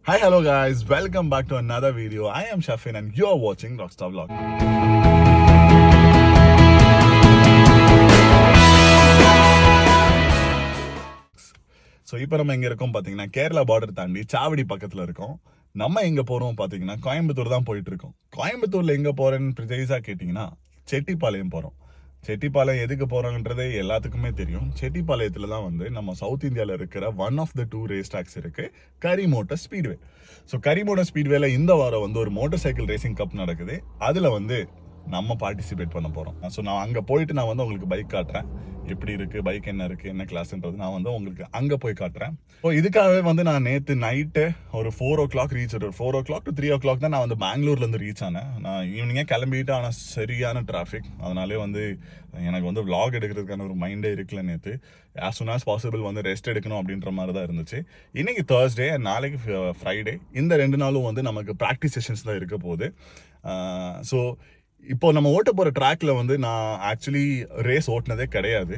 Hi, hello guys, welcome back to another video. I am Shafin and you're watching Rockstar Vlog. So இப்போ நம்ம எங்கே இருக்கோம் பார்த்தீங்கன்னா Kerala border தாண்டி சாவடி பக்கத்தில் இருக்கோம். நம்ம எங்கே போகிறோம் பார்த்தீங்கன்னா கோயம்புத்தூர் தான் போயிட்டு இருக்கோம். கோயம்புத்தூரில் எங்கே போகிறேன்னு ப்ரிசைஸாக கேட்டிங்கன்னா செட்டிப்பாளையம் போகிறோம். செட்டிப்பாளையம் எதுக்கு போகிறோன்றது எல்லாத்துக்குமே தெரியும். செட்டிப்பாளையத்தில் தான் வந்து நம்ம சவுத் இந்தியாவில் இருக்கிற one of the 2 race tracks இருக்குது, கரிமோட்டர் ஸ்பீட்வே. ஸோ கரிமோட்டர் ஸ்பீட்வேல இந்த வாரம் வந்து ஒரு மோட்டார் சைக்கிள் ரேசிங் கப் நடக்குது. அதில் வந்து நம்ம பார்ட்டிசிபேட் பண்ண போகிறோம். ஸோ நான் அங்கே போயிட்டு நான் வந்து உங்களுக்கு பைக் காட்டுறேன், எப்படி இருக்குது, பைக் என்ன இருக்குது, என்ன கிளாஸ்ன்றது நான் வந்து உங்களுக்கு அங்கே போய் காட்டுறேன். ஸோ இதுக்காகவே வந்து நான் நேற்று நைட்டு ஒரு 4 o'clock ரீச், ஒரு 4 o'clock to 3 o'clock தான் நான் வந்து பெங்களூர்லேருந்து ரீச் ஆனேன். நான் ஈவினிங்கே கிளம்பிட்டு, ஆனால் சரியான டிராஃபிக். அதனாலே வந்து எனக்கு வந்து vlog எடுக்கிறதுக்கான ஒரு மைண்டே இருக்கல நேற்று. as soon as possible வந்து ரெஸ்ட் எடுக்கணும் அப்படின்ற மாதிரி தான் இருந்துச்சு. இன்றைக்கி Thursday, நாளைக்கு ஃப்ரைடே. இந்த 2 நாளும் வந்து நமக்கு ப்ராக்டிஸ் செஷன்ஸ் தான் இருக்க போகுது. ஸோ இப்போ நம்ம ஓட்ட போகிற ட்ராக்ல வந்து நான் ஆக்சுவலி ரேஸ் ஓட்டினதே கிடையாது.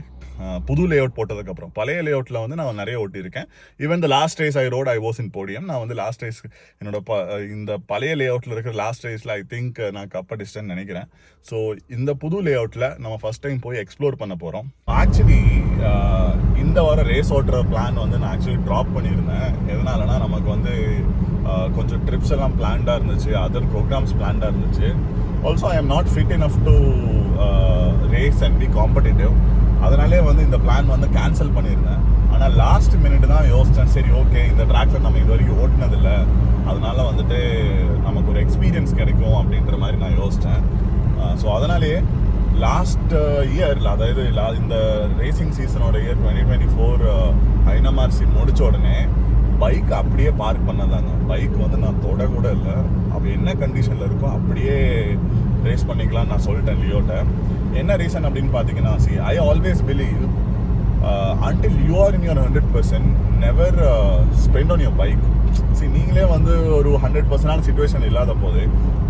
புது லே அவுட் போட்டதுக்கப்புறம் பழைய லே அவுட்டில் வந்து நான் நிறைய ஓட்டியிருக்கேன். Even the last race I was in podium. நான் வந்து லாஸ்ட் ரேஸ் என்னோட இந்த பழைய லே அவுட்டில் இருக்கிற லாஸ்ட் ரேஸில் ஐ திங்க் நான் கப் அடிச்சிட்டேன்னு நினைக்கிறேன். ஸோ இந்த புது லே அவுட்டில் நம்ம ஃபர்ஸ்ட் டைம் போய் எக்ஸ்ப்ளோர் பண்ண போகிறோம். ஆக்சுவலி இந்த வாரம் ரேஸ் ஓட்டுற பிளான் வந்து நான் ஆக்சுவலி ட்ராப் பண்ணியிருந்தேன். எதனாலனா நமக்கு வந்து கொஞ்சம் ட்ரிப்ஸ் எல்லாம் பிளான்டாக இருந்துச்சு, அதர் ப்ரோக்ராம்ஸ் பிளான்டாக இருந்துச்சு. Also I am not fit enough to race and be competitive. அதனாலே வந்து இந்த பிளான் வந்து கேன்சல் பண்ணியிருந்தேன். ஆனால் லாஸ்ட் மினிட் தான் யோசித்தேன், சரி ஓகே இந்த ட்ராக்ல நம்ம இது வரைக்கும் ஓட்டினதில்லை, அதனால வந்துட்டு நமக்கு ஒரு எக்ஸ்பீரியன்ஸ் கிடைக்கும் அப்படின்ற மாதிரி நான் யோசித்தேன். ஸோ அதனாலேயே லாஸ்ட் இயர், அதாவது இந்த ரேசிங் சீசனோட இயர் 2024 ஐஎன்எம்ஆர்சி முடித்த உடனே பைக் அப்படியே பார்க் பண்ணதாங்க. பைக் வந்து நான் தொட கூட இல்லை. அப்போ என்ன கண்டிஷனில் இருக்கோ அப்படியே ரேஸ் பண்ணிக்கலாம்னு நான் சொல்லிட்டேன் லியோட்ட. என்ன ரீசன் அப்படின்னு பார்த்தீங்கன்னா, I always believe until you are in your 100%, never spend on your bike. நீங்களே வந்து ஒரு 100% சிச்சுவேஷன் இல்லாத போது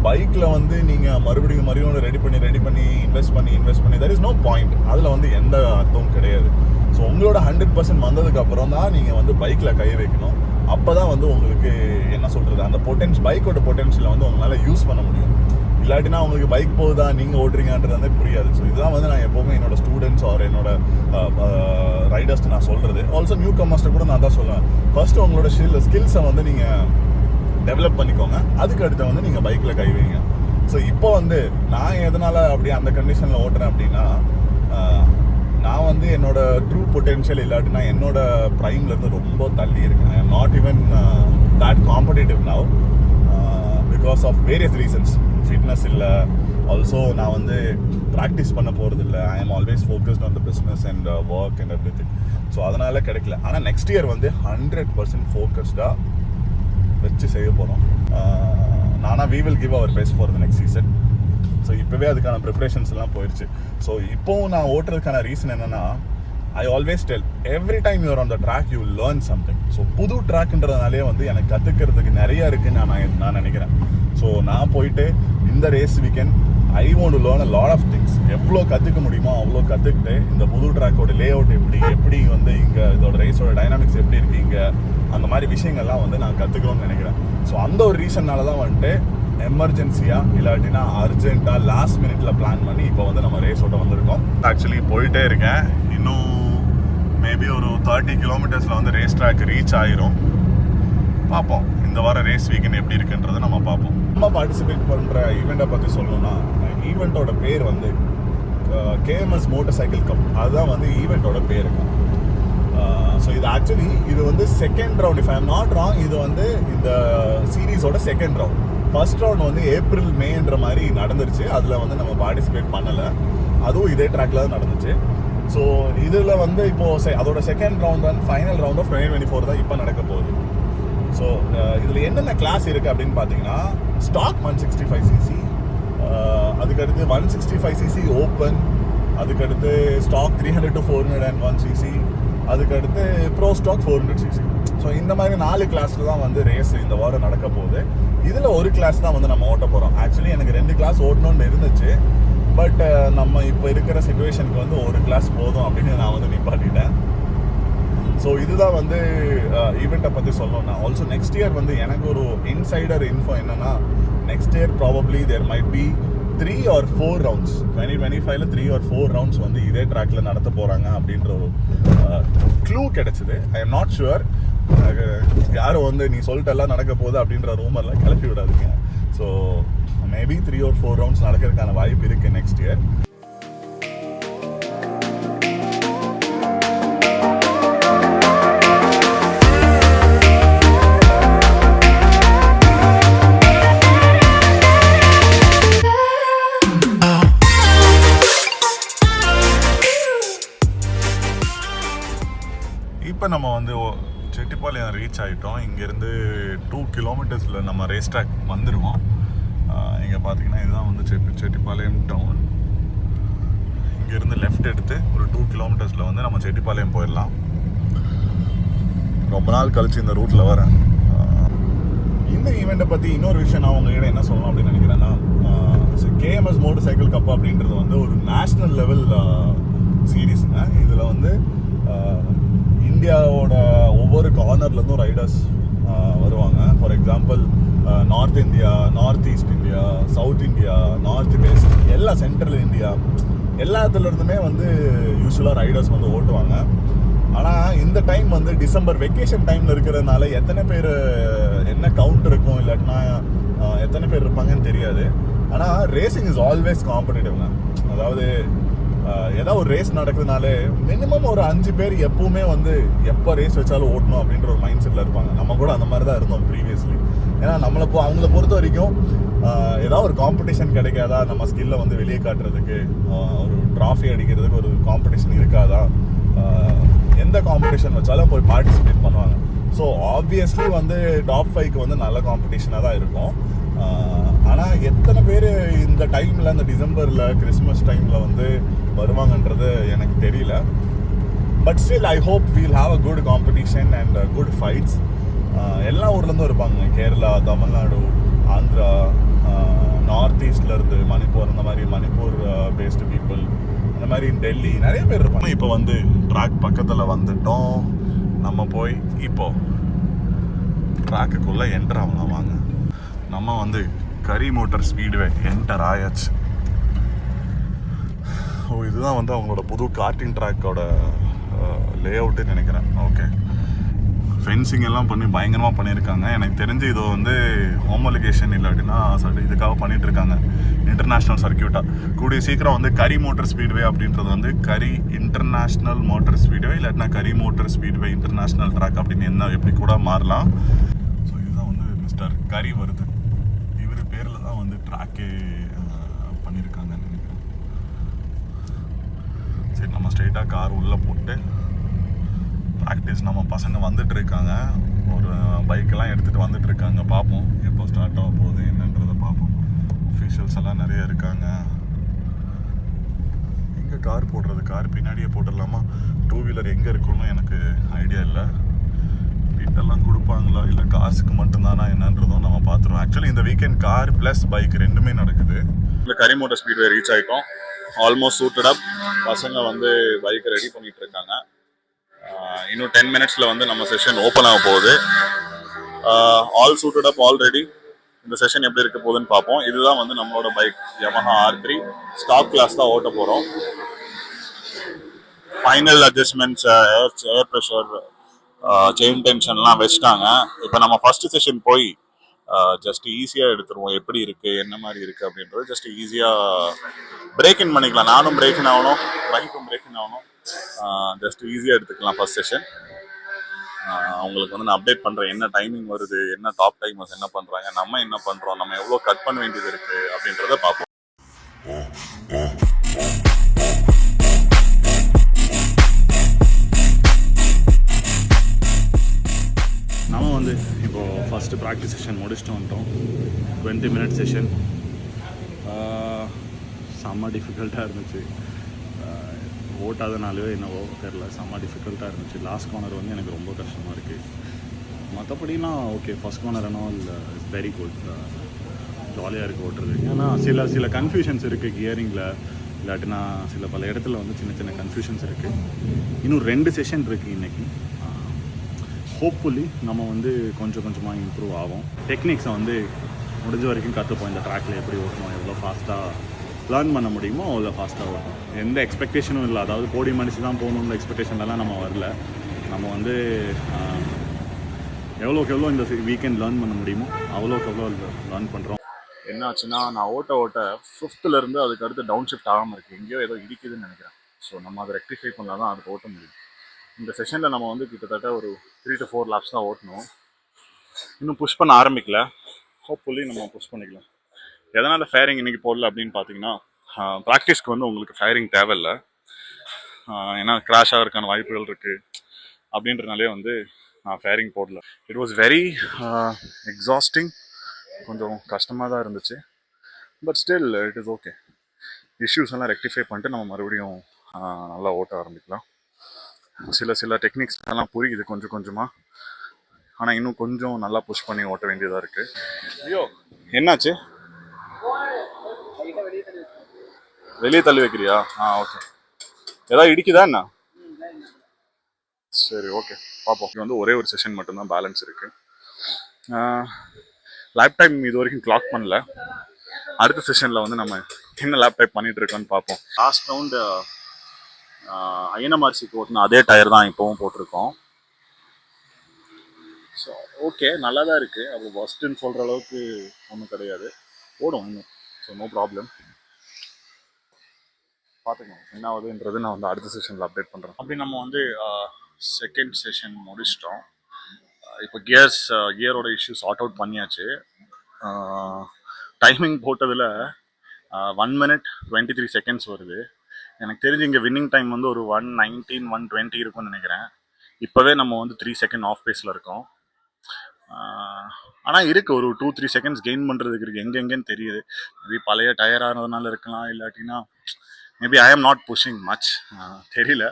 பைக்கில் வந்து நீங்கள் மறுபடியும் ரெடி பண்ணி இன்வெஸ்ட் பண்ணி there is no point. அதில் வந்து எந்த அர்த்தமும் கிடையாது. ஸோ உங்களோட 100% வந்ததுக்கு அப்புறம் தான் நீங்கள் வந்து பைக்கில் கை வைக்கணும். அப்போ தான் வந்து உங்களுக்கு என்ன சொல்கிறது, அந்த பைக்கோட பொட்டென்ஷியலை வந்து உங்களால் யூஸ் பண்ண முடியும். இல்லாட்டினா உங்களுக்கு பைக் போகுதா நீங்கள் ஓட்டுறீங்கன்றது வந்து புரியாது. ஸோ இதுதான் வந்து நான் எப்போவுமே என்னோட ஸ்டூடெண்ட்ஸ் ஆர் என்னோட ரைடர்ஸ்ட்டு நான் சொல்கிறது. ஆல்சோ நியூ கமர்ஸ்ட்டை கூட நான் தான் சொல்லுவேன், ஃபர்ஸ்ட் உங்களோட ஸ்கில்ஸை வந்து நீங்கள் டெவலப் பண்ணிக்கோங்க, அதுக்கு அடுத்து வந்து நீங்கள் பைக்கில் கை வைங்க. ஸோ இப்போ வந்து நான் எதனால் அப்படியே அந்த கண்டிஷனில் ஓட்டுறேன் அப்படின்னா, நான் வந்து என்னோட ட்ரூ பொட்டென்ஷியல் இல்லாட்டினா என்னோட ப்ரைம்லேருந்து ரொம்ப தள்ளி இருக்கேன். I am not even that competitive now because of various reasons. Fitness இல்லை, ஆல்சோ நான் வந்து ப்ராக்டிஸ் பண்ண போகிறது இல்லை. I am always focused on the business and work and everything. So அதனால் கிடைக்கல. ஆனால் நெக்ஸ்ட் இயர் வந்து 100% ஃபோக்கஸ்டாக வச்சு செய்ய போகிறோம். நானா we will give our best for the next season. So இப்போவே அதுக்கான ப்ரிப்ரேஷன்ஸ் எல்லாம் போயிடுச்சு. ஸோ இப்போவும் நான் ஓட்டுறதுக்கான ரீசன் என்னென்னா, I always tell every time you're on the track you learn something. So புது ட்ராக்ன்றதுனாலே வந்து எனக்கு கற்றுக்கிறதுக்கு நிறையா இருக்குன்னு நான் நினைக்கிறேன். ஸோ நான் போயிட்டு இந்த race weekend I want to learn a lot of things. எவ்வளோ கற்றுக்க முடியுமோ அவ்வளோ கற்றுக்கிட்டு இந்த புது ட்ராக்கோட லே அவுட் எப்படி வந்து இங்கே இதோட ரேஸோட டைனாமிக்ஸ் எப்படி இருக்குது இங்கே, அந்த மாதிரி விஷயங்கள்லாம் வந்து நான் கற்றுக்கணும்னு நினைக்கிறேன். ஸோ அந்த ஒரு ரீசன்னால தான் வந்துட்டு எமர்ஜென்சியாக இல்லாட்டினா அர்ஜென்ட்டாக லாஸ்ட் மினிட்ல பிளான் பண்ணி இப்போ வந்து நம்ம ரேஸ் ஓட்ட வந்திருக்கோம். ஆக்சுவலி போயிட்டே இருக்கேன். இன்னும் மேபி ஒரு 30 kilometers வந்து ரேஸ் ட்ராக் ரீச் ஆயிரும். பார்ப்போம் இந்த வாரம் ரேஸ் வீக்கெண்ட் எப்படி இருக்குன்றதை நம்ம பார்ப்போம். நம்ம பார்ட்டிசிபேட் பண்ணுற ஈவெண்ட்டை பற்றி சொல்லணும்னா, ஈவெண்ட்டோட பேர் வந்து KMS மோட்டார் சைக்கிள் கப். அதுதான் வந்து ஈவெண்ட்டோட பேருக்கு. ஸோ இது ஆக்சுவலி இது வந்து second round, if I am not wrong, இது வந்து இந்த சீரீஸோட செகண்ட் ரவுண்ட். ஃபர்ஸ்ட் ரவுண்ட் வந்து ஏப்ரல் மேன்ற மாதிரி நடந்துருச்சு. அதில் வந்து நம்ம பார்ட்டிசிபேட் பண்ணலை. அதுவும் இதே ட்ராக்ல தான் நடந்துச்சு. ஸோ இதில் வந்து இப்போது அதோட second round and final round of 2024 தான் இப்போ நடக்க போகுது. ஸோ இதில் என்னென்ன கிளாஸ் இருக்குது அப்படின்னு பார்த்தீங்கன்னா, ஸ்டாக் 165cc, அதுக்கடுத்து 165cc ஓப்பன், அதுக்கடுத்து ஸ்டாக் 300 to 401cc, அதுக்கடுத்து ப்ரோ ஸ்டாக் 400cc. ஸோ இந்த மாதிரி 4 கிளாஸில் தான் வந்து ரேஸ் இந்த வாரம் நடக்க போகுது. இதில் ஒரு கிளாஸ் தான் வந்து நம்ம ஓட்ட போகிறோம். ஆக்சுவலி எனக்கு 2 கிளாஸ் ஓட்டணும்னு இருந்துச்சு, பட் நம்ம இப்போ இருக்கிற சிச்சுவேஷனுக்கு வந்து ஒரு கிளாஸ் போதும் அப்படின்னு நான் வந்து நிப்பாட்டிட்டேன். ஸோ இதுதான் வந்து ஈவெண்ட்டை பற்றி சொல்லணும்னா. ஆல்சோ நெக்ஸ்ட் இயர் வந்து எனக்கு ஒரு இன்சைடர் இன்ஃபோ என்னன்னா, next year probably there might be 3 or 4 rounds 2025ல 3 or 4 ரவுண்ட்ஸ் வந்து இதே ட்ராக்ல நடத்த போகிறாங்க அப்படின்ற ஒரு க்ளூ கிடைச்சிது. I am not sure. யாரும் வந்து நீ சொல்லிட்டெல்லாம் நடக்க போகுது அப்படின்ற ரூமர்லாம் கிளப்பி விடாதீங்க. ஸோ மேபி 3 or 4 ரவுண்ட்ஸ் நடக்கிறதுக்கான வாய்ப்பு இருக்குது நெக்ஸ்ட் இயர். இப்போ நம்ம வந்து செட்டிப்பாளையம் ரீச் ஆகிட்டோம். இங்கேருந்து 2 கிலோமீட்டர்ஸில் நம்ம ரேஸ் ட்ராக் வந்துடுவோம். இங்கே பார்த்தீங்கன்னா இதுதான் வந்து செட்டிப்பாளையம் டவுன். இங்கேருந்து லெஃப்ட் எடுத்து ஒரு 2 கிலோமீட்டர்ஸில் வந்து நம்ம செட்டிப்பாளையம் போயிடலாம். ரொம்ப நாள் கழிச்சு இந்த ரூட்டில் வரேன். இந்த ஈவெண்ட்டை பற்றி இன்னொரு விஷயம் நான் உங்ககிட்ட என்ன சொல்லணும் அப்படின்னு நினைக்கிறேன்னா, கேஎம்எஸ் மோட்டர் சைக்கிள் கப் அப்படின்றது வந்து ஒரு நேஷ்னல் லெவல் சீரீஸுங்க. இதில் வந்து இந்தியாவோட ஒவ்வொரு கார்னர்லேருந்தும் ரைடர்ஸ் வருவாங்க. For example north India, north east India, south India, north west, எல்லா சென்ட்ரல் இந்தியா எல்லாத்துலேருந்துமே வந்து யூஸ்வலாக ரைடர்ஸ் வந்து ஓட்டுவாங்க. ஆனால் இந்த டைம் வந்து டிசம்பர் வெக்கேஷன் டைமில் இருக்கிறதுனால எத்தனை பேர் என்ன கவுண்ட் இருக்கும் இல்லாட்டினா எத்தனை பேர் இருப்பாங்கன்னு தெரியாது. ஆனால் ரேசிங் இஸ் ஆல்வேஸ் காம்படிட்டிவ்ங்க. அதாவது ஏதாவது ஒரு ரேஸ் நடக்குதுனாலே மினிமம் ஒரு 5 பேர் எப்பவுமே வந்து எப்போ ரேஸ் வச்சாலும் ஓட்டணும் அப்படின்ற ஒரு மைண்ட் செட்டில் இருப்பாங்க. நம்ம கூட அந்த மாதிரி தான் இருந்தோம் ப்ரீவியஸ்லி. ஏன்னா அவங்கள பொறுத்த வரைக்கும் ஏதாவது ஒரு காம்படிஷன் கிடைக்காதா, நம்ம ஸ்கில்லை வந்து வெளியே காட்டுறதுக்கு, ஒரு ட்ராஃபி அடிக்கிறதுக்கு ஒரு காம்படிஷன் இருக்காதா, எந்த காம்படிஷன் வச்சாலும் போய் பார்ட்டிசிபேட் பண்ணுவாங்க. ஸோ ஆப்வியஸ்லி வந்து டாப் 5க்கு வந்து நல்ல காம்படிஷனாக தான் இருக்கும். ஆனால் எத்தனை பேர் இந்த டைமில், இந்த டிசம்பரில் கிறிஸ்மஸ் டைமில் வந்து வருவாங்கன்றது எனக்கு தெரியல. But still I hope we'll have a good competition and good fights. எல்லா ஊர்லேருந்தும் இருப்பாங்க. கேரளா, தமிழ்நாடு, ஆந்திரா, நார்த் ஈஸ்ட்லேருந்து மணிப்பூர், அந்த மாதிரி மணிப்பூர் பேஸ்டு பீப்புள், அந்த மாதிரி டெல்லி நிறைய பேர் இருப்பாங்க. இப்போ வந்து ட்ராக் பக்கத்தில் வந்துட்டோம். நம்ம போய் இப்போது ட்ராக்குக்குள்ளே என்டர் ஆகலாம். வாங்க, நம்ம வந்து கரி மோட்டார் ஸ்பீட்வே என்டர் ஆயாச்சு. இதுதான் வந்து அவங்களோட புது கார்டிங் ட்ராக்கோட லே அவுட்டுன்னு நினைக்கிறேன். ஓகே, ஃபென்சிங் எல்லாம் பண்ணி பயங்கரமாக பண்ணியிருக்காங்க. எனக்கு தெரிஞ்சு இது வந்து ஹோமோலிகேஷன் இல்லாட்டினா இதுக்காக பண்ணிட்டு இருக்காங்க. இன்டர்நேஷ்னல் சர்க்கியூட்டாக கூடிய சீக்கிரம் வந்து கரி மோட்டார் ஸ்பீட்வே அப்படின்றது வந்து கரி இன்டர்நேஷ்னல் மோட்டார் ஸ்பீட்வே இல்லாட்டினா கரி மோட்டார் ஸ்பீட்வே இன்டர்நேஷ்னல் ட்ராக் அப்படின்னு எப்படி கூட மாறலாம். ஸோ இதுதான் வந்து மிஸ்டர் கரி வருது. இவர் பேரில் தான் வந்து ட்ராக்கே பண்ணியிருக்காங்கன்னு நினைக்கிறேன். சரி, நம்ம ஸ்ட்ரெயிட்டாக கார் உள்ளே போட்டு ப்ராக்டிஸ் நம்ம பசங்க வந்துட்டு இருக்காங்க. ஒரு பைக்கெல்லாம் எடுத்துகிட்டு வந்துட்டு இருக்காங்க. பார்ப்போம் எப்போ ஸ்டார்ட் ஆக போகுது என்னன்றதை பார்ப்போம். அஃபீஷியல்ஸ் எல்லாம் நிறைய இருக்காங்க. எங்கே கார் போடுறது? கார் பின்னாடியே போட்டுடலாமா? 2 வீலர் எங்கே இருக்குன்னு எனக்கு ஐடியா இல்லை. வீட்டெல்லாம் கொடுப்பாங்களா இல்லை காசுக்கு மட்டும்தானா என்னன்றதும் நம்ம பார்த்துருவோம். ஆக்சுவலி இந்த வீக்கெண்ட் கார் ப்ளஸ் பைக் ரெண்டுமே நடக்குது. இல்லை கரி மோட்டார் ஸ்பீட்வே ரீச் ஆகிட்டோம். ஆல்மோஸ்ட் சூட்டட் அப். பசங்க வந்து பைக்கை ரெடி பண்ணிட்டு இருக்காங்க. இன்னும் 10 மினிட்ஸில் வந்து நம்ம செஷன் ஓப்பன் ஆக போகுது. ஆல் சூட்டட் அப் ஆல்ரெடி. இந்த செஷன் எப்படி இருக்க போகுதுன்னு பார்ப்போம். இதுதான் வந்து நம்மளோட bike Yamaha R3 stock class தான் ஓட்ட போகிறோம். Final adjustments, air pressure, chain டென்ஷன்லாம் வச்சுட்டாங்க. இப்போ நம்ம ஃபர்ஸ்ட் செஷன் போய் ஜஸ்ட் ஈஸியாக எடுத்துருவோம். எப்படி இருக்குது, என்ன மாதிரி இருக்குது அப்படின்றது ஜஸ்ட் ஈஸியாக பிரேக் இன் பண்ணிக்கலாம். நானும் பிரேக் இன் ஆகணும், பைக்கும் பிரேக் இன் ஆகணும். ஜஸ்ட் ஈஸியாக எடுத்துக்கலாம் ஃபர்ஸ்ட் செஷன். அவங்களுக்கு வந்து நான் அப்டேட் பண்ணுறேன் என்ன டைமிங் வருது, என்ன டாப் டைமர்ஸ் என்ன பண்ணுறாங்க, நம்ம என்ன பண்ணுறோம், நம்ம எவ்வளோ கட் பண்ண வேண்டியது இருக்குது அப்படின்றத பார்ப்போம். நம்ம வந்து இப்போது ஃபஸ்ட்டு ப்ராக்டிஸ் செஷன் முடிச்சுட்டு வந்துட்டோம். 20 மினிட் செஷன். செம்ம டிஃபிகல்ட்டாக இருந்துச்சு. ஓட்டாதனாலே என்னவோ தெரில, செம்ம டிஃபிகல்ட்டாக இருந்துச்சு. லாஸ்ட் கார்னர் வந்து எனக்கு ரொம்ப கஷ்டமாக இருக்குது. மற்றபடினா ஓகே, ஃபஸ்ட் கார்னர் என்ன இல்லை, இட்ஸ் வெரி குட், ஜாலியாக இருக்குது ஓட்டுறதுக்கு. ஏன்னா சில கன்ஃபியூஷன்ஸ் இருக்குது கியரிங்கில், இல்லாட்டினா பல இடத்துல வந்து சின்ன சின்ன கன்ஃபியூஷன்ஸ் இருக்குது. இன்னும் 2 செஷன் இருக்குது இன்றைக்கி. ஹோப்ஃபுல்லி நம்ம வந்து கொஞ்சம் கொஞ்சமாக இம்ப்ரூவ் ஆகும். டெக்னிக்ஸை வந்து முடிஞ்ச வரைக்கும் கற்றுப்போம். இந்த ட்ராக்கில் எப்படி ஓட்டணும், எவ்வளோ ஃபாஸ்ட்டாக லேர்ன் பண்ண முடியுமோ அவ்வளோ ஃபாஸ்ட்டாக ஓட்டணும். எந்த எக்ஸ்பெக்டேஷனும் இல்லை. அதாவது போடி மனுஷி தான் போகணுன்ற எக்ஸ்பெக்டேஷன்லாம் நம்ம வரல. நம்ம வந்து எவ்வளோக்கு எவ்வளோ இந்த வீக்கெண்ட் லேர்ன் பண்ண முடியுமோ அவ்வளோக்கு எவ்வளோ லேர்ன் பண்ணுறோம். என்ன ஆச்சுன்னா, நான் ஓட்ட 5th அதுக்கு அடுத்து டவுன் ஷிஃப்ட் ஆகாமல் இருக்குது. எங்கேயோ ஏதோ இடிக்குதுன்னு நினைக்கிறேன். ஸோ நம்ம அதை ரெக்டிஃபை பண்ணால் தான் அதுக்கு ஓட்ட முடியும். இந்த செஷனில் நம்ம வந்து கிட்டத்தட்ட ஒரு 3 to 4 laps தான் ஓட்டணும். இன்னும் புஷ் பண்ண ஆரம்பிக்கல. ஹோப்ஃபுல்லி நம்ம புஷ் பண்ணிக்கலாம். எதனால் ஃபேரிங் இன்றைக்கி போடல அப்படின்னு பார்த்தீங்கன்னா, ப்ராக்டிஸ்க்கு வந்து உங்களுக்கு ஃபேரிங் தேவையில்லை. ஏன்னா கிராஷ் ஆகிறதுக்கான வாய்ப்புகள் இருக்குது அப்படின்றனாலே வந்து நான் ஃபேரிங் போடல. It was very exhausting. கொஞ்சம் கஷ்டமாக தான் இருந்துச்சு. But still it is okay. Issues எல்லாம் ரெக்டிஃபை பண்ணிட்டு நம்ம மறுபடியும் நல்லா ஓட்ட ஆரம்பிக்கலாம். சில டெக்னிக்ஸ் எல்லாம் புரியுது கொஞ்சம் கொஞ்சமாக. ஆனால் இன்னும் கொஞ்சம் நல்லா புஷ் பண்ணி ஓட்ட வேண்டியதாக இருக்குது. ஐயோ, என்னாச்சு? வெளியே தள்ளி வைக்கிறியா? ஓகே. ஏதாவது இடிக்குதா என்ன? சரி, ஓகே, பார்ப்போம். இது வந்து ஒரே ஒரு செஷன் மட்டும்தான் பேலன்ஸ் இருக்குது. லேப் டைம் இது வரைக்கும் கிளாக் பண்ணல. அடுத்த செஷனில் வந்து நம்ம என்ன லேப் டைப் பண்ணிட்டு இருக்கோன்னு பார்ப்போம். லாஸ்ட் ரவுண்டு ஐஎன்எம்ஆர்சிக்கு ஓட்டின அதே டயர் தான் இப்போவும் போட்டிருக்கோம். ஸோ ஓகே, நல்லா தான் இருக்குது. அது ஃபஸ்ட்டுன்னு சொல்கிற அளவுக்கு ஒன்றும் கிடையாது. ஓடும் இன்னும். So no problem. பார்த்துக்கணும் என்ன ஆகுதுன்றது நான் வந்து அடுத்த செஷனில் அப்டேட் பண்ணுறேன். அப்படி நம்ம வந்து செகண்ட் செஷன் முடிச்சிட்டோம். இப்போ கியரோட இஷ்யூ சார்ட் அவுட் பண்ணியாச்சு. டைமிங் போட்டதில் 1 minute 23 seconds வருது. எனக்கு தெரிஞ்சு இங்கே வின்னிங் டைம் வந்து ஒரு 119, 120 இருக்கும்னு நினைக்கிறேன். இப்போவே நம்ம வந்து 3 seconds ஆஃப் பேஸில் இருக்கோம். ஆனால் இருக்குது ஒரு 2-3 seconds கெயின் பண்ணுறதுக்கு இருக்குது. எங்கெங்கன்னு தெரியுது. மேபி பழைய டயர் ஆனதுனால இருக்கலாம், இல்லாட்டினா maybe I am not pushing much, தெரியல.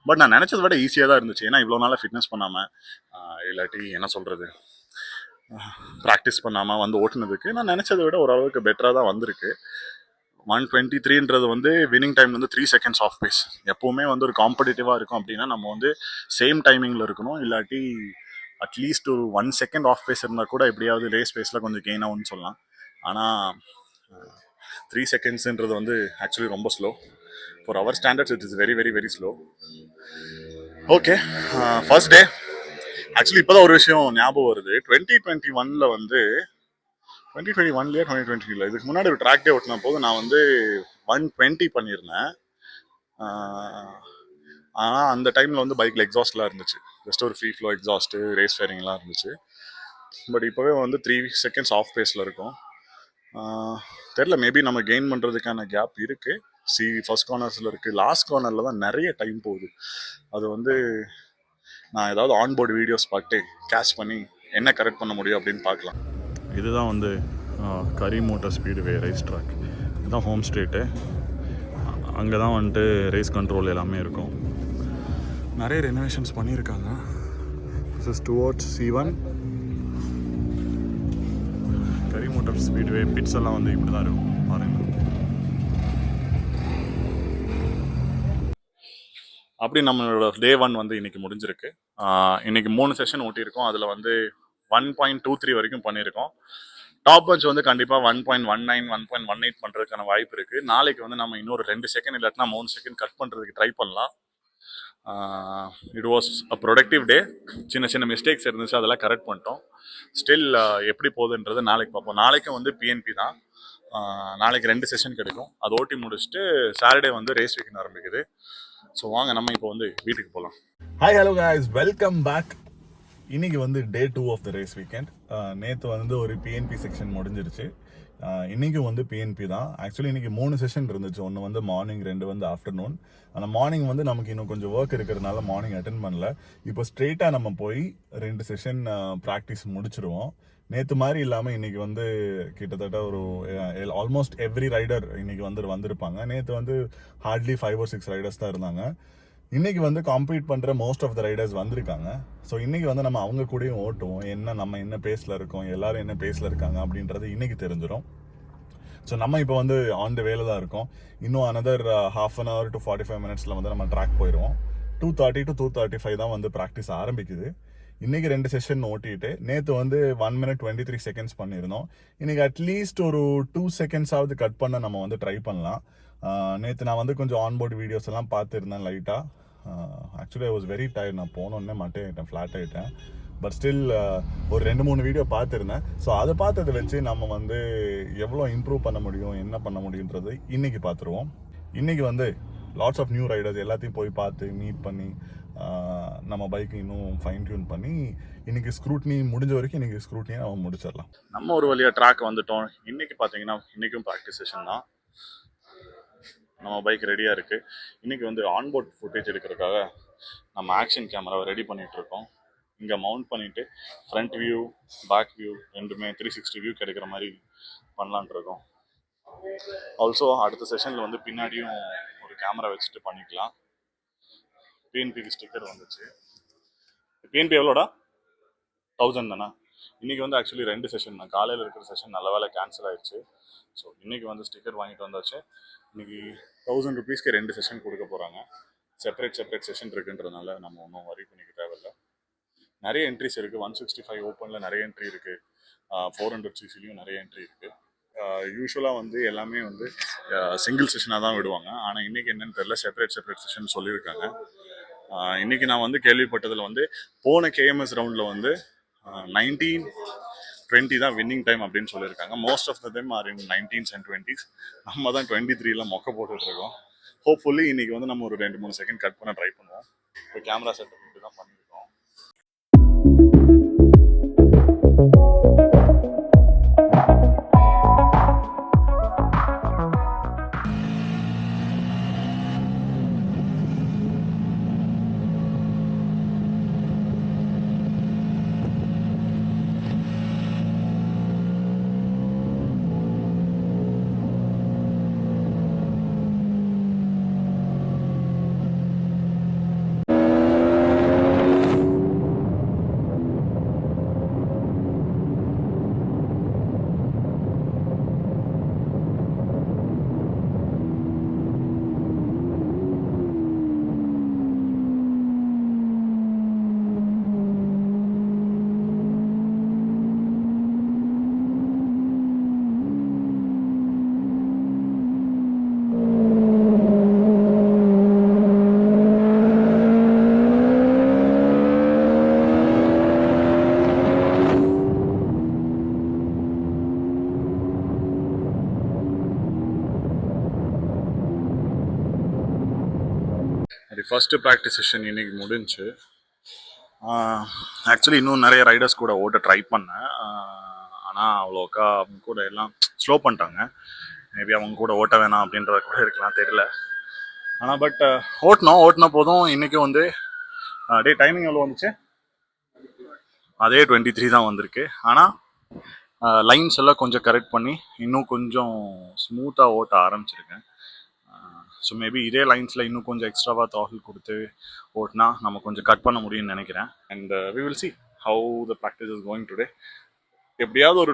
பட் நான் நினச்சதை விட ஈஸியாக தான் இருந்துச்சு. ஏன்னா இவ்வளோ நாளாக ஃபிட்னஸ் பண்ணாமல், இல்லாட்டி என்ன சொல்கிறது, ப்ராக்டிஸ் பண்ணாமல் வந்து ஓட்டுனதுக்கு நான் நினச்சதை விட ஓரளவுக்கு பெட்டராக தான் வந்திருக்கு. 123ன்றது வந்து வின்னிங் டைம் வந்து 3 seconds ஆஃப் பேஸ். எப்போவுமே வந்து ஒரு காம்படிட்டிவாக இருக்கும் அப்படின்னா நம்ம வந்து சேம் டைமிங்கில் இருக்கணும். இல்லாட்டி அட்லீஸ்ட் ஒரு 1 second ஆஃப் பேஸ் இருந்தால் கூட எப்படியாவது ரேஸ் பேஸில் கொஞ்சம் கெயின் ஆகும்னு சொல்லலாம். ஆனால் 3 secondsன்றது வந்து ஆக்சுவலி ரொம்ப slow. For our standards it is very very very slow. Okay, first day actually இப்போ தான் ஒரு விஷயம் ஞாபகம் வருது. 2021 வந்து 2021 2020 இதுக்கு முன்னாடி ஒரு ட்ராக் டே ஓட்டின போது நான் வந்து 120 பண்ணியிருந்தேன். ஆனால் அந்த டைமில் வந்து பைக்கில் எக்ஸாஸ்ட்லாம் இருந்துச்சு. ஜஸ்ட் ஒரு ஃப்ரீ ஃப்ளோ எக்ஸாஸ்ட்டு, ரேஸ் ஃபேரிங்லாம் இருந்துச்சு. பட் இப்போவே வந்து 3 seconds ஆஃப் பேஸில் இருக்கும். தெரில, மேபி நம்ம கெயின் பண்ணுறதுக்கான கேப் இருக்குது. ஃபர்ஸ்ட் கார்னர்ஸில் இருக்குது. லாஸ்ட் கார்னரில் தான் நிறைய டைம் போகுது. அது வந்து நான் ஏதாவது ஆன்போர்டு வீடியோஸ் பார்த்து கேட்ச் பண்ணி என்ன கரெக்ட் பண்ண முடியும் அப்படின்னு பார்க்கலாம். இதுதான் வந்து கரி மோட்டார் ஸ்பீட்வே ரேஸ் ட்ராக். இதுதான் ஹோம் ஸ்ட்ரீட்டு. அங்கே தான் வந்துட்டு ரேஸ் கண்ட்ரோல் எல்லாமே இருக்கும். நிறைய ரெனோவேஷன்ஸ் பண்ணியிருக்காங்க. This is towards C1. Kari Motor Speedway pits எல்லாம் வந்து இப்படி தான் இருக்கும் பாருங்க. அப்படி நம்மளோட டே 1 வந்து இன்னைக்கு முடிஞ்சிருக்கு. இன்னைக்கு 3 செஷன் ஓட்டியிருக்கோம். அதில் வந்து 1.23 வரைக்கும் பண்ணியிருக்கோம். டாப் பஞ்ச் வந்து கண்டிப்பாக 1.19, 1.18 பண்ணுறதுக்கான வாய்ப்பு இருக்குது. நாளைக்கு வந்து நம்ம இன்னொரு 2 செகண்ட் இல்லாட்டினா 3 செகண்ட் கட் பண்ணுறதுக்கு ட்ரை பண்ணலாம். இட் வாஸ் அ ப்ரொடக்டிவ் டே. சின்ன சின்ன மிஸ்டேக்ஸ் இருந்துச்சு, அதெல்லாம் கரெக்ட் பண்ணிட்டோம். ஸ்டில் எப்படி போகுதுன்றது நாளைக்கு பார்ப்போம். நாளைக்கும் வந்து PNP தான். நாளைக்கு 2 செஷன் கிடைக்கும். அது ஓட்டி முடிச்சுட்டு சாட்டர்டே வந்து ரேஸ் வீக்கெண்ட் ஆரம்பிக்குது. ஸோ வாங்க நம்ம இப்போ வந்து வீட்டுக்கு போகலாம். Hi, hello guys, welcome back. இன்னைக்கு வந்து day 2 of the race weekend. நேற்று வந்து ஒரு PNP செக்ஷன் முடிஞ்சிருச்சு. இன்றைக்கும் வந்து PNP தான். ஆக்சுவலி இன்றைக்கி 3 செஷன் இருந்துச்சு. ஒன்று வந்து மார்னிங், 2 வந்து ஆஃப்டர்நூன். ஆனால் மார்னிங் வந்து நமக்கு இன்னும் கொஞ்சம் ஒர்க் இருக்கிறதுனால மார்னிங் அட்டென்ட் பண்ணல. இப்போ ஸ்ட்ரெயிட்டாக நம்ம போய் 2 செஷன் ப்ராக்டிஸ் முடிச்சிருவோம். நேற்று மாதிரி இல்லாமல் இன்றைக்கி வந்து கிட்டத்தட்ட ஒரு ஆல்மோஸ்ட் எவ்ரி ரைடர் இன்றைக்கி வந்திருப்பாங்க. நேற்று வந்து ஹார்ட்லி 5 or 6 ரைடர்ஸ் தான் இருந்தாங்க. இன்றைக்கி வந்து காம்பீட் பண்ணுற மோஸ்ட் ஆஃப் த ரைடர்ஸ் வந்திருக்காங்க. ஸோ இன்றைக்கி வந்து நம்ம அவங்க கூடயும் ஓட்டுவோம். நம்ம என்ன பேஸில் இருக்கோம், எல்லோரும் என்ன பேஸில் இருக்காங்க அப்படின்றது இன்றைக்கி தெரிஞ்சிடும். ஸோ நம்ம இப்போ வந்து ஆன் த வேல தான் இருக்கோம். இன்னும் another half an hour to 45 minutes வந்து நம்ம ட்ராக் போயிடுவோம். 2:30 to 2:35 தான் வந்து ப்ராக்டிஸ் ஆரம்பிக்குது. இன்னைக்கு 2 செஷன் ஓட்டிட்டு நேற்று வந்து 1 minute 23 seconds பண்ணியிருந்தோம். இன்னைக்கு அட்லீஸ்ட் ஒரு 2 seconds ஆவது கட் பண்ண நம்ம வந்து ட்ரை பண்ணலாம். நேற்று நான் வந்து கொஞ்சம் ஆன்போர்ட் வீடியோஸ் எல்லாம் பார்த்துருந்தேன் லைட்டாக. Actually I was very tired. நான் போனோடனே மாட்டேன் ஃப்ளாட் ஆகிட்டேன். பட் ஸ்டில் ஒரு 2-3 வீடியோ பார்த்துருந்தேன். ஸோ அதை பார்த்ததை வச்சு நம்ம வந்து எவ்வளோ இம்ப்ரூவ் பண்ண முடியும், என்ன பண்ண முடியுன்றது இன்னைக்கு பார்த்துருவோம். இன்னைக்கு வந்து லாட்ஸ் ஆஃப் நியூ ரைடர்ஸ் எல்லாத்தையும் போய் பார்த்து மீட் பண்ணி நம்ம பைக்கு இன்னும் ஃபைன் டியூன் பண்ணி இன்னைக்கு ஸ்க்ரூட்னி முடிஞ்ச வரைக்கும் இன்னைக்கு ஸ்க்ரூட்னியை நம்ம முடிச்சிடலாம். நம்ம ஒரு வழியாக ட்ராக் வந்துட்டோம். இன்னைக்கு பார்த்தீங்கன்னா இன்னைக்கும் ப்ராக்டிஸ் செஷன் தான். நம்ம பைக் ரெடியாக இருக்குது. இன்றைக்கி வந்து ஆன்போர்ட் ஃபுட்டேஜ் எடுக்கிறதுக்காக நம்ம ஆக்ஷன் கேமராவை ரெடி பண்ணிகிட்டு இருக்கோம். இங்கே மவுண்ட் பண்ணிவிட்டு ஃப்ரண்ட் வியூ பேக் வியூ ரெண்டுமே 360 வியூ கிடைக்கிற மாதிரி பண்ணலான் இருக்கோம். ஆல்சோ அடுத்த செஷனில் வந்து பின்னாடியும் ஒரு கேமரா வச்சுட்டு பண்ணிக்கலாம். பிஎன்பிக்கு ஸ்டிக்கர் வந்துச்சு. பிஎன்பி எவ்வளோடா? 1000 தானே? இன்றைக்கி வந்து ஆக்சுவலி 2 செஷன் தான். காலையில் இருக்கிற செஷன் நல்ல வேலை கேன்சல் ஆயிடுச்சு. ஸோ இன்றைக்கி வந்து ஸ்டிக்கர் வாங்கிட்டு வந்தாச்சு. இன்றைக்கி 1000 rupeesக்கு 2 செஷன் கொடுக்க போகிறாங்க. செப்பரேட் செஷன் இருக்குன்றதுனால நம்ம ஒன்றும் வரி பண்ணிக்க தேவையில்லை. நிறைய என்ட்ரிஸ் இருக்குது. 165 ஓப்பனில் நிறைய என்ட்ரி இருக்குது. 400 சிசிலையும் நிறைய என்ட்ரி இருக்குது. யூஸ்வலாக வந்து எல்லாமே வந்து சிங்கிள் செஷனாக தான் விடுவாங்க. ஆனால் இன்றைக்கி என்னென்னு தெரியல, செப்பரேட் செஷன் சொல்லியிருக்காங்க. இன்றைக்கி நான் வந்து கேள்விப்பட்டதில் வந்து போன கேஎம்எஸ் ரவுண்டில் வந்து 19-20 தான் வின்னிங் டைம் அப்படின்னு சொல்லியிருக்காங்க. Most of the time are in 19s and 20s. நம்ம தான் 23 மொக்க போட்டுட்ருக்கோம். ஹோப்ஃபுல்லி இன்றைக்கி வந்து நம்ம ஒரு 2-3 செகண்ட் கட் பண்ண ட்ரை பண்ணுவோம். இப்போ கேமரா செட்டப் இப்படி தான் பண்ணியிருக்கோம். ஃபஸ்ட்டு ப்ராக்டிஸ் செஷன் இன்றைக்கி முடிஞ்சு. ஆக்சுவலி இன்னும் நிறைய ரைடர்ஸ் கூட ஓட்ட ட்ரை பண்ணேன். ஆனால் அவ்வளோக்கா அவங்க கூட எல்லாம் ஸ்லோ பண்ணிட்டாங்க. மேபி அவங்க கூட ஓட்ட வேணாம் அப்படின்றத கூட இருக்கலாம், தெரியல. ஆனால் பட் ஓட்டின போதும் இன்றைக்கும் வந்து டே டைமிங் எவ்வளோ வந்துச்சு? அதே 23 தான் வந்திருக்கு. ஆனால் லைன்ஸ் எல்லாம் கொஞ்சம் கரெக்ட் பண்ணி இன்னும் கொஞ்சம் ஸ்மூத்தாக ஓட்ட ஆரம்பிச்சிருக்கேன். ஸோ மேபி இதே லைன்ஸில் இன்னும் கொஞ்சம் எக்ஸ்ட்ராவாக த்ராட்டில் கொடுத்து ஓட்டினா நம்ம கொஞ்சம் கட் பண்ண முடியும்னு நினைக்கிறேன். And we will see how the practice is going today. எப்படியாவது ஒரு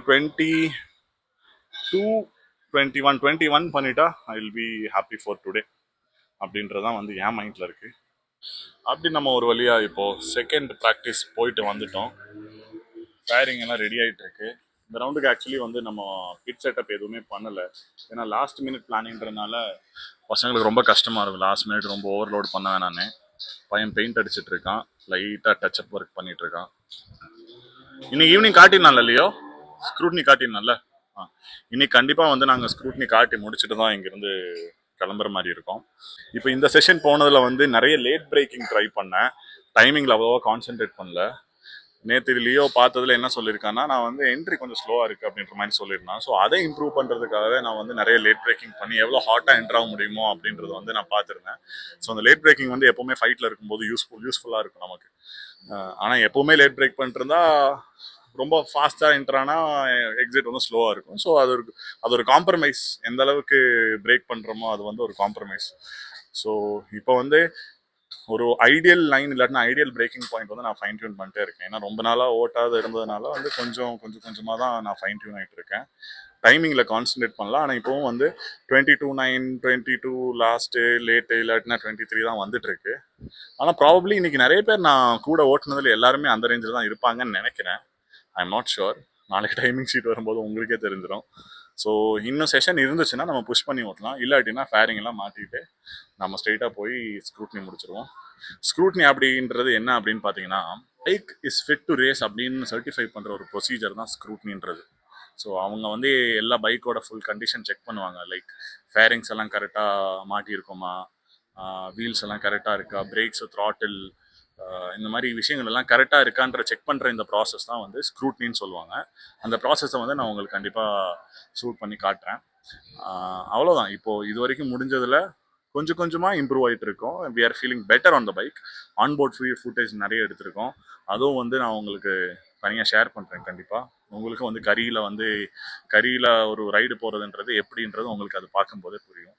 21 பண்ணிட்டா I will be happy for today அப்படின்றதான் வந்து என் மைண்டில் இருக்குது. அப்படி நம்ம ஒரு வழியாக இப்போது செகண்ட் ப்ராக்டிஸ் போயிட்டு வந்துட்டோம். ஃபயரிங் எல்லாம் ரெடி ஆகிட்டு இருக்கு. இந்த ரவுண்டுக்கு ஆக்சுவலி வந்து நம்ம பிட் செட்டப் எதுவுமே பண்ணலை. ஏன்னா லாஸ்ட் மினிட் பிளானிங்கிறதுனால பசங்களுக்கு ரொம்ப கஷ்டமாக இருக்கும். லாஸ்ட் மினிட் ரொம்ப ஓவர்லோட் பண்ண வேணான்னு பையன் பெயிண்ட் அடிச்சுட்டு இருக்கான், லைட்டாக டச்சப் ஒர்க் பண்ணிட்டு இருக்கான். இன்னைக்கு ஈவினிங் காட்டினால இல்லையோ ஸ்க்ரூட்னி காட்டினால. இன்னைக்கு கண்டிப்பாக வந்து நாங்கள் ஸ்க்ரூட்னி காட்டி முடிச்சுட்டு தான் இங்கேருந்து கிளம்புற மாதிரி இருக்கும். இப்போ இந்த செஷன் போனதில் வந்து நிறைய லேட் பிரேக்கிங் ட்ரை பண்ணேன். டைமிங்கில் அவ்வளோவா கான்சென்ட்ரேட் பண்ணல. நேற்று லியோ பார்த்ததுல என்ன சொல்லியிருக்கான்னா, நான் வந்து என்ட்ரி கொஞ்சம் ஸ்லோவாக இருக்குது அப்படின்ற மாதிரி சொல்லியிருந்தான். ஸோ அதை இம்ப்ரூவ் பண்ணுறதுக்காகவே நான் வந்து நிறைய லேட் பிரேக்கிங் பண்ணி எவ்வளோ ஹாட்டாக என்ட்ரு ஆக முடியுமோ அப்படின்றது வந்து நான் பார்த்துருந்தேன். ஸோ அந்த லேட் பிரேக்கிங் வந்து எப்போவுமே ஃபைட்டில் இருக்கும்போது யூஸ்ஃபுல்லாக இருக்கும் நமக்கு. ஆனால் எப்போவுமே லேட் பிரேக் பண்ணிட்டுருந்தா ரொம்ப ஃபாஸ்ட்டாக என்ட்ரானா எக்ஸிட் வந்து ஸ்லோவாக இருக்கும். ஸோ அது ஒரு காம்ப்ரமைஸ். எந்த அளவுக்கு பிரேக் பண்ணுறோமோ அது வந்து ஒரு காம்ப்ரமைஸ். ஸோ இப்போ வந்து ஒரு ஐடியல் லைன் இல்லாட்டினா ஐடியல் பிரேக்கிங் பாயிண்ட் வந்து நான் ஃபைன் டியூன் பண்ணிட்டே இருக்கேன். ஏன்னா ரொம்ப நாளாக ஓட்டாத இருந்ததுனால வந்து கொஞ்சம் கொஞ்சமாக தான் நான் ஃபைன் டியூன் ஆகிட்டு இருக்கேன். டைமிங்கில் கான்சன்ட்ரேட் பண்ணலாம். ஆனால் இப்போவும் வந்து 22:09, 22 லாஸ்ட்டு லேட்டு இல்லாட்டினா 23 தான் வந்துட்டுருக்கு. ஆனால் ப்ராபப்ளி இன்றைக்கி நிறைய பேர் நான் கூட ஓட்டுனதில் எல்லாருமே அந்த ரேஞ்சில் தான் இருப்பாங்கன்னு நினைக்கிறேன். ஐ எம் நாட் ஷுர். நாளைக்கு டைமிங் ஷீட் வரும்போது உங்களுக்கே தெரிஞ்சிடும். ஸோ இன்னும் செஷன் இருந்துச்சுன்னா நம்ம புஷ் பண்ணி ஓட்டலாம். இல்லாட்டினா ஃபேரிங் எல்லாம் மாட்டிட்டு நம்ம ஸ்ட்ரெயிட்டாக போய் ஸ்க்ரூட்னி முடிச்சிருவோம். ஸ்க்ரூட்னி அப்படின்றது என்ன அப்படின்னு பார்த்தீங்கன்னா, bike is fit to race அப்படின்னு சர்டிஃபை பண்ணுற ஒரு ப்ரொசீஜர் தான் ஸ்க்ரூட்னின்றது. ஸோ அவங்க வந்து எல்லா பைக்கோட ஃபுல் கண்டிஷன் செக் பண்ணுவாங்க. லைக் ஃபேரிங்ஸ் எல்லாம் கரெக்டாக மாட்டியிருக்குமா, வீல்ஸ் எல்லாம் கரெக்டாக இருக்கா, பிரேக்ஸு, த்ராட்டில், இந்த மாதிரி விஷயங்கள் எல்லாம் கரெக்டாக இருக்கான்ற செக் பண்ணுற இந்த ப்ராசஸ் தான் வந்து ஸ்க்ரூட்னின்னு சொல்லுவாங்க. அந்த ப்ராசஸை வந்து நான் உங்களுக்கு கண்டிப்பாக ஷூட் பண்ணி காட்டுறேன். அவ்வளோதான். இப்போது இது வரைக்கும் முடிஞ்சதில் கொஞ்சம் கொஞ்சமாக இம்ப்ரூவ் ஆகிட்டு இருக்கோம். We are feeling better on the bike. Onboard footage நிறைய எடுத்திருக்கோம். அதுவும் வந்து நான் உங்களுக்கு தனியாக ஷேர் பண்ணுறேன். கண்டிப்பாக உங்களுக்கு வந்து கரியில் ஒரு ரைடு போகிறதுன்றது எப்படின்றது உங்களுக்கு அது பார்க்கும்போதே புரியும்.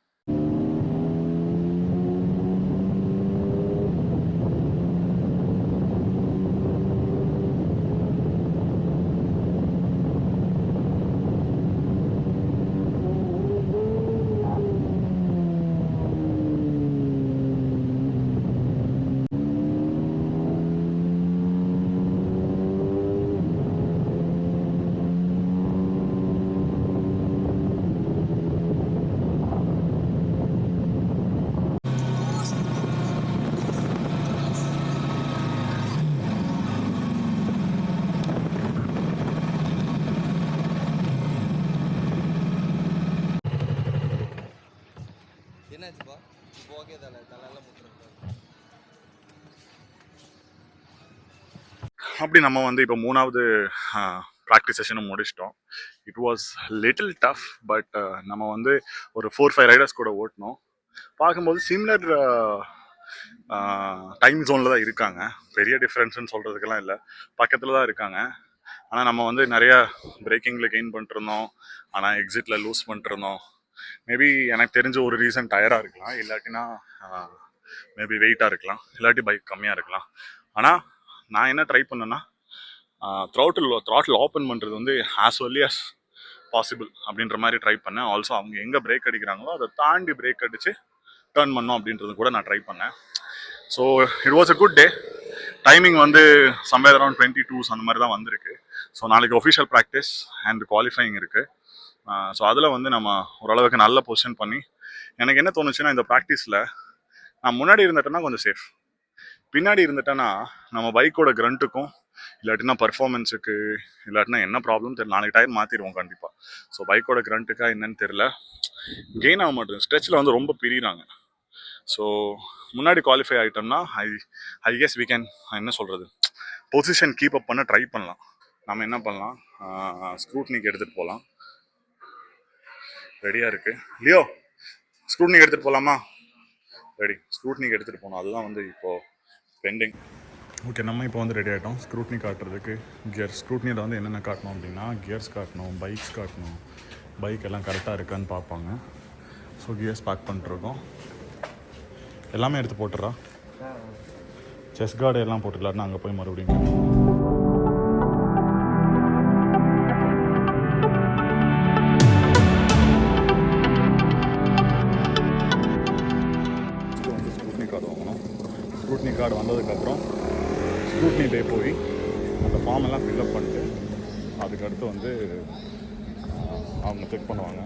அப்படி நம்ம வந்து இப்போ 3வது ப்ராக்டிஸ் செஷனும் முடிச்சிட்டோம். It was little tough. But நம்ம வந்து ஒரு 4-5 ரைடர்ஸ் கூட ஓட்டினோம். பார்க்கும்போது சிமிலர் டைம் ஜோனில் தான் இருக்காங்க. பெரிய டிஃப்ரென்ஸ்னு சொல்கிறதுக்கெல்லாம் இல்லை, பக்கத்தில் தான் இருக்காங்க. ஆனால் நம்ம வந்து நிறையா பிரேக்கிங்கில் கெயின் பண்ணிட்டுருந்தோம், ஆனால் எக்ஸிட்டில் லூஸ் பண்ணிட்டுருந்தோம். மேபி எனக்கு தெரிஞ்ச ஒரு ரீசன் டயராக இருக்கலாம், இல்லாட்டினா மேபி வெயிட்டாக இருக்கலாம், இல்லாட்டி பைக் கம்மியாக இருக்கலாம். ஆனால் நான் என்ன ட்ரை பண்ணேன்னா, த்ராட்டில் ஓப்பன் பண்ணுறது வந்து ஆஸ் early as பாசிபிள் அப்படின்ற மாதிரி ட்ரை பண்ணேன். ஆல்சோ அவங்க எங்கே பிரேக் அடிக்கிறாங்களோ அதை தாண்டி பிரேக் அடித்து டர்ன் பண்ணோம் அப்படின்றது கூட நான் ட்ரை பண்ணேன். So it was a good day. Timing வந்து சம்வேர் அரௌண்ட் 22 அந்த மாதிரி தான் வந்திருக்கு. ஸோ நாளைக்கு ஒஃபிஷியல் ப்ராக்டிஸ் அண்ட் குவாலிஃபைங் இருக்குது. ஸோ அதில் வந்து நம்ம ஓரளவுக்கு நல்ல பொசிஷன் பண்ணி, எனக்கு என்ன தோணுச்சுன்னா, இந்த ப்ராக்டிஸில் நான் முன்னாடி இருந்துட்டேன்னா கொஞ்சம் சேஃப், பின்னாடி இருந்துட்டேன்னா நம்ம பைக்கோட கிரண்ட்டுக்கும் இல்லாட்டினா பர்ஃபார்மன்ஸுக்கு இல்லாட்டினா என்ன ப்ராப்ளம் தெரியல, நாளைக்கு டயர் மாற்றிடுவோம் கண்டிப்பாக. ஸோ பைக்கோட கிரண்ட்டுக்கா என்னன்னு தெரியல, கெயின் ஆக மாட்டேங்குது. ஸ்ட்ரெச்சில் வந்து ரொம்ப பிரிகிறாங்க. ஸோ முன்னாடி குவாலிஃபை ஆகிட்டோம்னா ஐ கெஸ் வி கேன், என்ன சொல்கிறது, பொசிஷன் கீப் அப் பண்ண ட்ரை பண்ணலாம். நம்ம என்ன பண்ணலாம், ஸ்க்ரூட்னிக்கு எடுத்துகிட்டு போகலாம். ரெடியாக இருக்குது லியோ, ஸ்க்ரூட்னிக்கு எடுத்துகிட்டு போகலாமா? ரெடி, ஸ்க்ரூட்னிக்கு எடுத்துகிட்டு போகணும். அதுதான் வந்து இப்போது பெண்டிங். ஓகே, நம்ம இப்போ வந்து ரெடி ஆகிட்டோம் ஸ்க்ரூட்னி காட்டுறதுக்கு. கியர் ஸ்க்ரூட்னியில் வந்து என்னென்ன காட்டணும் அப்படின்னா, கியர்ஸ் காட்டணும், பைக்ஸ் காட்டணும், பைக் எல்லாம் கரெக்டாக இருக்கான்னு பார்ப்பாங்க. ஸோ கியர்ஸ் பேக் பண்ணிட்டுருக்கோம். எல்லாமே எடுத்து போட்டுறா, செஸ் கார்டு எல்லாம் போட்டுக்கலான்னு அங்கே போய் மறுபடியும் ஸ்க்ரூட்னி கார்டு வந்ததுக்கப்புறம் ஸ்க்ரூட்னி டே போய் அந்த ஃபார்ம் எல்லாம் ஃபில்அப் பண்ணிட்டு அதுக்கடுத்து வந்து அவங்க செக் பண்ணுவாங்க.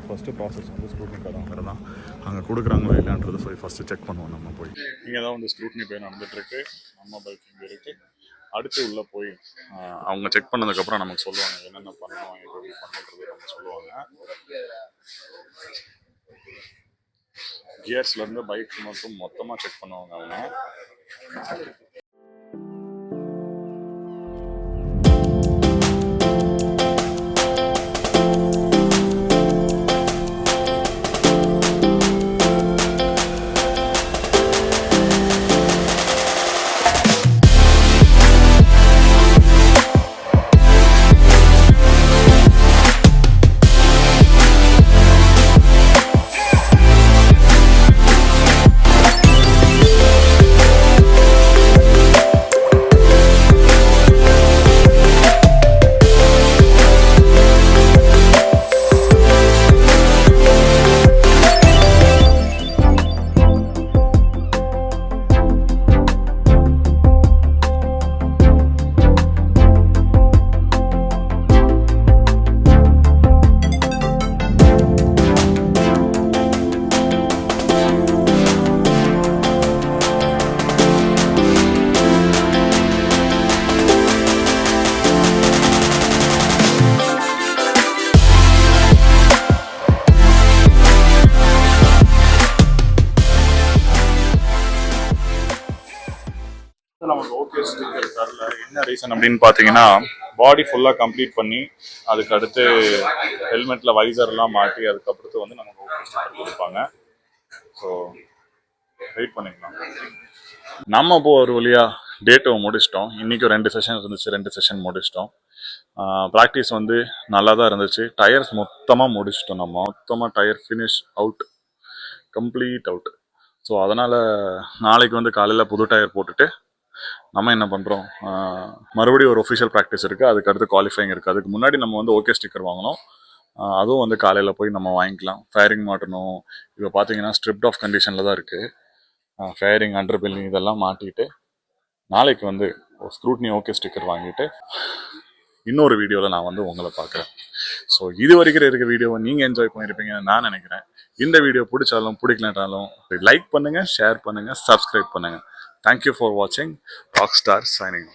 ஃபஸ்ட்டு ப்ராசஸ் வந்து ஸ்க்ரூட்னி கார்டு வாங்குறது தான். அங்கே கொடுக்குறாங்களா இல்லைன்றது போய் ஃபஸ்ட்டு செக் பண்ணுவோம். நம்ம போய் இங்கே தான் வந்து ஸ்க்ரூட்னி போய் நடந்துகிட்ருக்கு. நம்ம பைக் இங்கே இருக்குது. அடுத்து உள்ளே போய் அவங்க செக் பண்ணதுக்கப்புறம் நமக்கு சொல்லுவாங்க என்னென்ன பண்ணணும், எப்படி பண்ணுறது அவங்க சொல்லுவாங்க. கியர்ஸ்லேருந்து பைக் மட்டும் மொத்தமாக செக் பண்ணுவாங்க அவங்க. ரீசன் அப்படின்னு பார்த்தீங்கன்னா பாடி ஃபுல்லாக கம்ப்ளீட் பண்ணி அதுக்கு அடுத்து ஹெல்மெட்டில் வைசர்லாம் மாட்டி அதுக்கப்புறத்து வந்து நமக்கு ஓகே ஸ்டிக்கர் கொடுப்பாங்க. ஸோ வெயிட் பண்ணிக்கலாம். நம்ம இப்போ ஒரு வழியா டே 2 முடிச்சிட்டோம். இன்றைக்கும் 2 செஷன் இருந்துச்சு, 2 செஷன் முடிச்சிட்டோம். ப்ராக்டிஸ் வந்து நல்லா தான் இருந்துச்சு. டயர்ஸ் மொத்தமாக முடிச்சிட்டோம். நம்ம மொத்தமாக tyre finish out, complete out. So அதனால் நாளைக்கு வந்து காலையில் புது டயர் போட்டுட்டு நம்ம என்ன பண்ணுறோம், மறுபடியும் ஒரு ஒஃபிஷியல் ப்ராக்டிஸ் இருக்குது, அதுக்கு அடுத்து குவாலிஃபைங் இருக்குது. அதுக்கு முன்னாடி நம்ம வந்து ஓகே ஸ்டிக்கர் வாங்கணும். அதுவும் வந்து காலையில் போய் நம்ம வாங்கிக்கலாம். ஃபயரிங் மாட்டணும். இப்போ பார்த்தீங்கன்னா ஸ்ட்ரிப்ட் ஆஃப் கண்டிஷனில் தான் இருக்குது. ஃபயரிங், அண்டர் பில்லிங் இதெல்லாம் மாட்டிட்டு நாளைக்கு வந்து ஸ்க்ரூட்னி ஓகே ஸ்டிக்கர் வாங்கிட்டு இன்னொரு வீடியோவில் நான் வந்து உங்களை பார்க்குறேன். ஸோ இது வரைக்கும் இருக்க வீடியோவை நீங்கள் என்ஜாய் பண்ணியிருப்பீங்கன்னு நான் நினைக்கிறேன். இந்த வீடியோ பிடிச்சாலும் பிடிக்கலனாலும் லைக் பண்ணுங்கள், ஷேர் பண்ணுங்கள், சப்ஸ்கிரைப் பண்ணுங்கள். தேங்க்யூ ஃபார் வாட்சிங். Rock star signing.